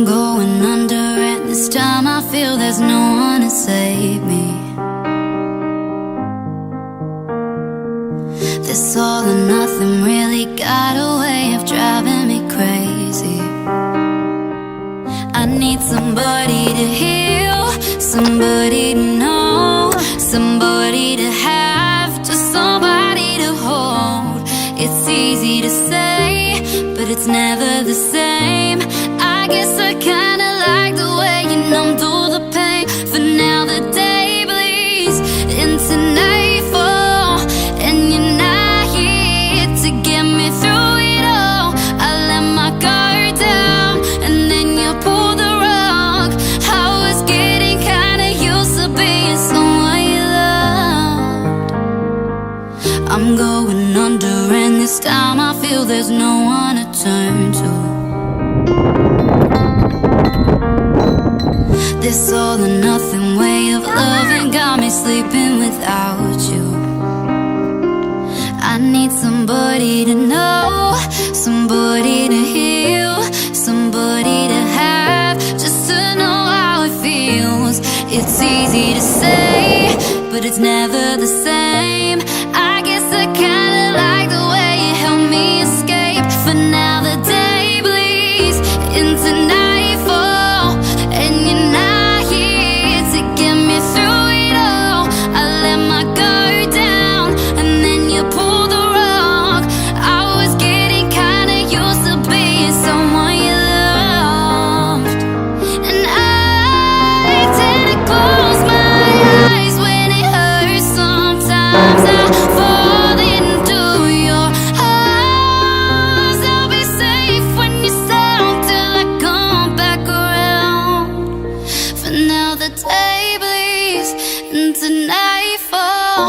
I'm going under, and this time I feel there's no one to save me. This all or nothing really got a way of driving me crazy. I need somebody to heal, somebody to know, somebody to have, just somebody to hold. It's easy to say, but it's never the same. I guess I kinda like the way you numb through the pain. For now the day bleeds into nightfall, and you're not here to get me through it all. I let my guard down, and then you pull the rug. I was getting kinda used to being someone you loved. I'm going under, and this time I feel there's no one to turn to. This all or nothing way of loving got me sleeping without you. I need somebody to know, somebody to heal, somebody to have, just to know how it feels. It's easy to say, but it's never the same. I guess I kinda like the way you help me escape. For now the day bleeds into nightfall, and you're not here to get me through it all. I let my guard down, and then you pull the rug. I was getting kinda used to being someone you loved, and I tend to close my eyes when it hurts. Sometimes I fall into your arms. I'll be safe when you're sound till I come back around. For now the day bleeds into nightfall,